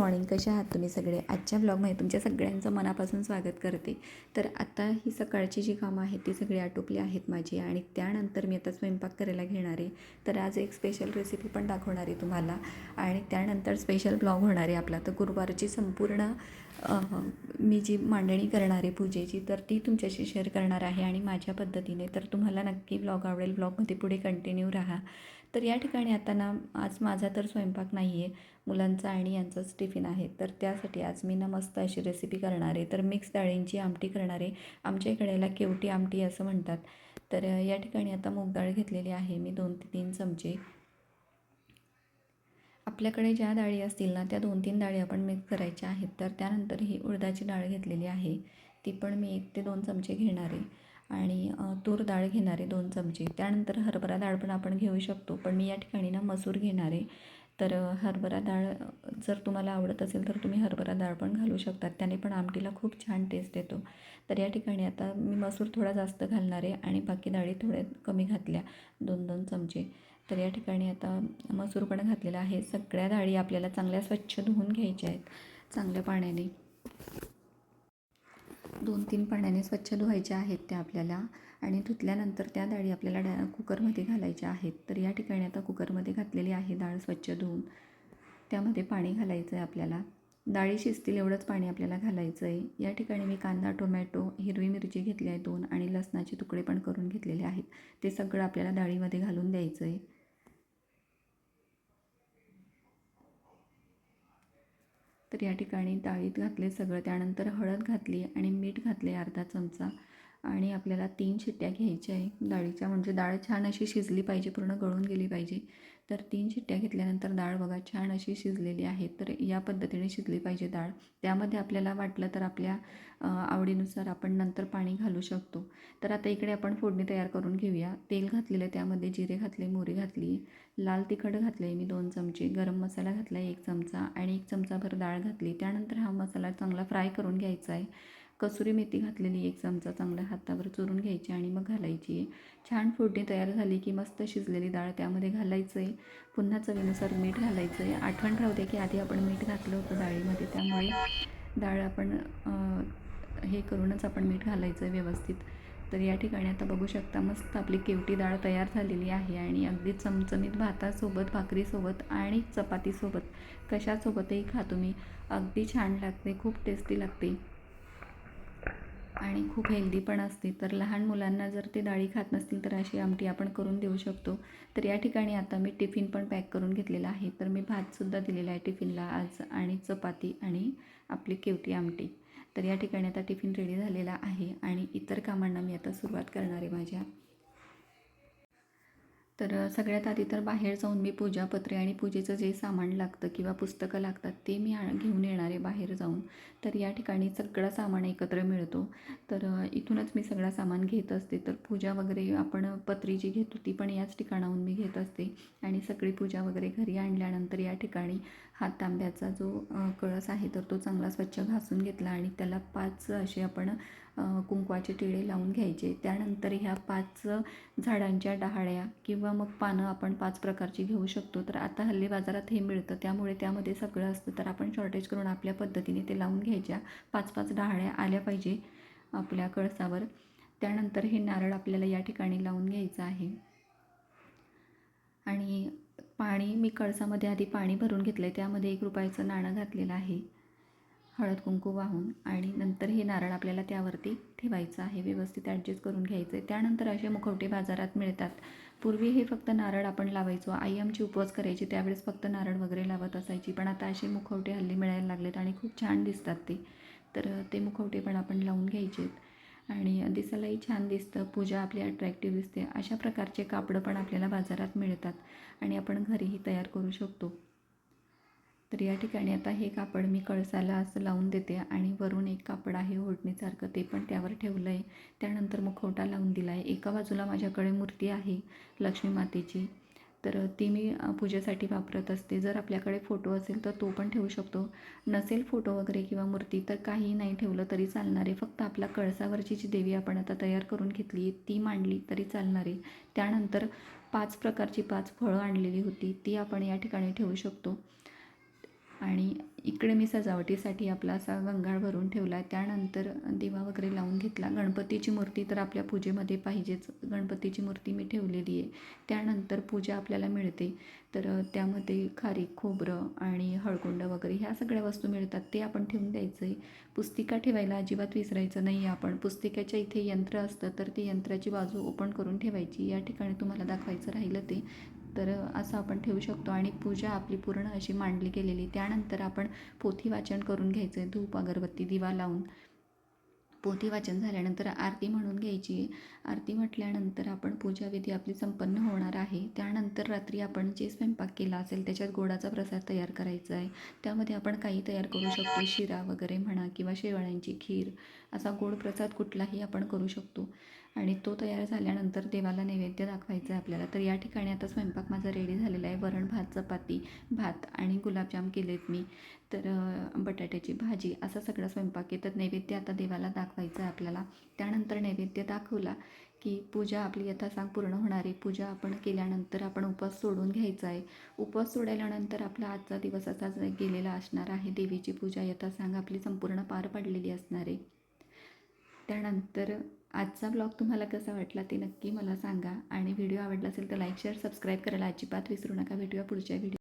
Morning. कशा आहात तुम्ही सगळे? आजच्या ब्लॉगमध्ये तुमच्या सगळ्यांचं मनापासून स्वागत करते. तर आता ही सकाळची जी कामं आहेत ती सगळी आटोपली आहेत माझी आणि त्यानंतर मी आता स्वयंपाक करायला घेणार आहे. तर आज एक स्पेशल रेसिपी पण दाखवणार आहे तुम्हाला आणि त्यानंतर स्पेशल ब्लॉग होणार आहे आपला. तर गुरुवारची संपूर्ण मी जी मांडणी करणार आहे पूजेची तर ती तुमच्याशी शेअर करणार आहे आणि माझ्या पद्धतीने. तर तुम्हाला नक्की ब्लॉग आवडेल. ब्लॉगमध्ये पुढे कंटिन्यू राहा. तर या ठिकाणी आता ना आज माझा तर स्वयंपाक नाही आहे, मुलांचा आणि यांचंच टिफिन आहे. तर त्यासाठी आज मी ना मस्त अशी रेसिपी करणार आहे. तर मिक्स डाळींची आमटी करणार आहे. आमच्या इकडे याला केवटी आमटी असं म्हणतात. तर या ठिकाणी आता मूग डाळ घेतलेली आहे मी 2 ते 3 चमचे. आपल्याकडे ज्या डाळी असतील ना त्या 2-3 डाळी आपण मिक्स करायच्या आहेत. तर त्यानंतर ही उडदाची डाळ घेतलेली आहे, ती पण मी 1 ते 2 चमचे घेणार आहे आणि तूर डाळ घेणार आहे 2 चमचे. त्यानंतर हरभरा डाळ पण आपण घेऊ शकतो, पण मी या ठिकाणी ना मसूर घेणार आहे. तर हरभरा डाळ जर तुम्हाला आवडत असेल तर तुम्ही हरभरा डाळ पण घालू शकतात, त्याने पण आमटीला खूप छान टेस्ट येतो. तर या ठिकाणी आता मी मसूर थोडा जास्त घालणार आहे आणि बाकी डाळी थोड्या कमी घातल्या, 2-2 चमचे. तर या ठिकाणी आता मसूर पण घातलेला आहे. सगळ्या डाळी आपल्याला चांगल्या स्वच्छ धुवून घ्यायच्या आहेत चांगल्या पाण्याने. 2-3 पाण्याने स्वच्छ धुवायच्या आहेत त्या आपल्याला आणि धुतल्यानंतर त्या डाळी आपल्याला कुकरमध्ये घालायच्या आहेत. तर या ठिकाणी आता कुकरमध्ये घातलेली आहे डाळ स्वच्छ धुवून. त्यामध्ये पाणी घालायचं आहे आपल्याला. डाळी शिजतील एवढंच पाणी आपल्याला घालायचं आहे. या ठिकाणी मी कांदा, टोमॅटो, हिरवी मिरची घेतली आहे 2 आणि लसणाचे तुकडे पण करून घेतलेले आहेत. ते सगळं आपल्याला डाळीमध्ये घालून द्यायचं आहे. तर या ठिकाणी डाळीत घातले सगळं. त्यानंतर हळद घातली आणि मीठ घातले अर्धा चमचा आणि आपल्याला 3 शिट्ट्या घ्यायच्या आहे डाळीच्या. म्हणजे डाळ छान अशी शिजली पाहिजे, पूर्ण गळून गेली पाहिजे. तर 3 शिट्ट्या घेतल्यानंतर डाळ बघा छान अशी शिजलेली आहे. तर या पद्धतीने शिजली पाहिजे डाळ. त्यामध्ये आपल्याला वाटलं तर आपल्या आवडीनुसार आपण नंतर पाणी घालू शकतो. तर आता इकडे आपण फोडणी तयार करून घेऊया. तेल घातलेलं, त्यामध्ये जिरे घातले, मोहरी घातली, लाल तिखट घातले मी 2 चमचे, गरम मसाला घातला 1 चमचा आणि 1 चमचाभर डाळ घातली. त्यानंतर हा मसाला चांगला फ्राय करून घ्यायचा आहे. कसुरी मेथी घातलेली 1 चमचा चांगल्या हातावर चुरून घ्यायची आणि मग घालायची आहे. छान फोडणी तयार झाली की मस्त शिजलेली डाळ त्यामध्ये घालायचं आहे. पुन्हा चवीनुसार मीठ घालायचं आहे. आठवण राहू दे की आधी आपण मीठ घातलं होतं डाळीमध्ये, त्यामुळे डाळ आपण हे करूनच आपण मीठ घालायचं आहे व्यवस्थित. तर या ठिकाणी आता बघू शकता मस्त आपली केवटी डाळ तयार झालेली आहे आणि अगदी चमचमीत भातासोबत, भाकरीसोबत आणि चपातीसोबत कशासोबतही खा तुम्ही, अगदी छान लागते, खूप टेस्टी लागते आणि खूप हेल्दी पण असते. तर लहान मुलांना जर ते डाळी खात नसतील तर अशी आमटी आपण करून देऊ शकतो. तर या ठिकाणी आता मी टिफिन पण पॅक करून घेतलेला आहे. तर मी भातसुद्धा दिलेला आहे टिफिनला आज आणि चपाती आणि आपली केवटी आमटी. तर या ठिकाणी आता टिफिन रेडी झालेला आहे आणि इतर कामांना मी आता सुरुवात करणार आहे माझ्या. तर सगळ्यात आधी तर बाहेर जाऊन मी पूजापत्रे आणि पूजेचं जे सामान लागतं किंवा पुस्तकं लागतात ते मी घेऊन येणार आहे बाहेर जाऊन. तर या ठिकाणी सगळं सामान एकत्र मिळतो. तर इथूनच मी सगळं सामान घेत असते. तर पूजा वगैरे आपण पत्री जी घेतो ती पण याच ठिकाणाहून मी घेत असते आणि सगळी पूजा वगैरे घरी आणल्यानंतर या ठिकाणी हा तांब्याचा जो कळस आहे तर तो चांगला स्वच्छ घासून घेतला आणि त्याला 5 असे आपण कुंकवाचे टिळे लावून घ्यायचे. त्यानंतर ह्या 5 झाडांच्या डहाळ्या किंवा मग पानं आपण 5 प्रकारची घेऊ शकतो. तर आता हल्ली बाजारात हे मिळतं त्यामुळे त्यामध्ये सगळं असतं. तर आपण शॉर्टेज करून आपल्या पद्धतीने ते लावून घ्यायच्या. 5-5 डहाळ्या आल्या पाहिजे आपल्या कळसावर. त्यानंतर हे नारळ आपल्याला या ठिकाणी लावून घ्यायचं आहे आणि पाणी मी कळसामध्ये आधी पाणी भरून घेतलं आहे. त्यामध्ये 1 रुपयाचं नाणं घातलेलं आहे हळद कुंकू वाहून आणि नंतर हे नारळ आपल्याला त्यावरती ठेवायचं आहे. व्यवस्थित ॲडजस्ट करून घ्यायचं आहे. त्यानंतर असे मुखवटे बाजारात मिळतात. पूर्वी हे फक्त नारळ आपण लावायचो. आई आमची उपवास करायची त्यावेळेस फक्त नारळ वगैरे लावत असायची. पण आता असे मुखवटे हल्ली मिळायला लागलेत आणि खूप छान दिसतात ते. तर ते मुखवटे पण आपण लावून घ्यायचे आहेत आणि दिसायलाही छान दिसतं. पूजा आपली अट्रॅक्टिव्ह दिसते. अशा प्रकारचे कापडं पण आपल्याला बाजारात मिळतात आणि आपण घरीही तयार करू शकतो. तर या ठिकाणी आता हे कापड मी कळसाला असं लावून देते आणि वरून एक कापड आहे ओढणीसारखं ते पण त्यावर ठेवलं आहे. त्यानंतर मुखवटा लावून दिला आहे. एका बाजूला माझ्याकडे मूर्ती आहे लक्ष्मी मातेची, तर ती मी पूजेसाठी वापरत असते. जर आपल्याकडे फोटो असेल तर तो पण ठेवू शकतो. नसेल फोटो वगैरे किंवा मूर्ती तर काही नाही ठेवलं तरी चालणार आहे. फक्त आपल्या कळसावरची जी देवी आपण आता तयार करून घेतली ती मांडली तरी चालणार आहे. त्यानंतर 5 प्रकारची 5 फळं आणलेली होती ती आपण या ठिकाणी ठेवू शकतो आणि इकडे मी सजावटीसाठी आपला असा गंगाळ भरून ठेवला आहे. त्यानंतर दिवा वगैरे लावून घेतला. गणपतीची मूर्ती तर आपल्या पूजेमध्ये पाहिजेच. गणपतीची मूर्ती मी ठेवलेली आहे. त्यानंतर पूजा आपल्याला मिळते, तर त्यामध्ये खारीक, खोबरं आणि हळकुंड वगैरे ह्या सगळ्या वस्तू मिळतात, ते आपण ठेवून द्यायचं आहे. पुस्तिका ठेवायला अजिबात विसरायचं नाही आहे आपण. पुस्तिकेच्या इथे यंत्र असतं, तर ती यंत्राची बाजू ओपन करून ठेवायची. या ठिकाणी तुम्हाला दाखवायचं राहिलं ते, तर असं आपण ठेवू शकतो. आणि पूजा आपली पूर्ण अशी मांडली गेलेली. त्यानंतर आपण पोथी वाचन करून घ्यायचं आहे. धूप, अगरबत्ती, दिवा लावून पोथी वाचन झाल्यानंतर आरती म्हणून घ्यायची. आरती म्हटल्यानंतर आपण पूजाविधी आपली संपन्न होणार आहे. त्यानंतर रात्री आपण जे स्वयंपाक केला असेल त्याच्यात गोडाचा प्रसाद तयार करायचा आहे. त्यामध्ये आपण काही तयार करू शकतो, शिरा वगैरे म्हणा किंवा शेवळ्यांची खीर, असा गोड प्रसाद कुठलाही आपण करू शकतो. आणि तो तयार झाल्यानंतर देवाला नैवेद्य दाखवायचा आहे आपल्याला. तर या ठिकाणी आता स्वयंपाक माझा रेडी झालेला आहे. वरण भात, चपाती, भात आणि गुलाबजाम केलेत मी. तर बटाट्याची भाजी असा सगळा स्वयंपाक आहे. तर नैवेद्य आता देवाला दाखवायचा आहे आपल्याला. त्यानंतर नैवेद्य दाखवला की पूजा आपली यथासांग पूर्ण होणार आहे. पूजा आपण केल्यानंतर आपण उपवास सोडून घ्यायचा आहे. उपवास सोडल्यानंतर आपला आजचा दिवस असाच गेलेला असणार आहे. देवीची पूजा यथासांग आपली संपूर्ण पार पडलेली असणार आहे. त्यानंतर आजचा ब्लॉग तुम्हाला कसा वाटला ते नक्की मला सांगा. आणि व्हिडिओ आवडला असेल तर लाईक, शेअर, सबस्क्राईब करायला अजिबात विसरू नका. भेटूया पुढच्या व्हिडिओ.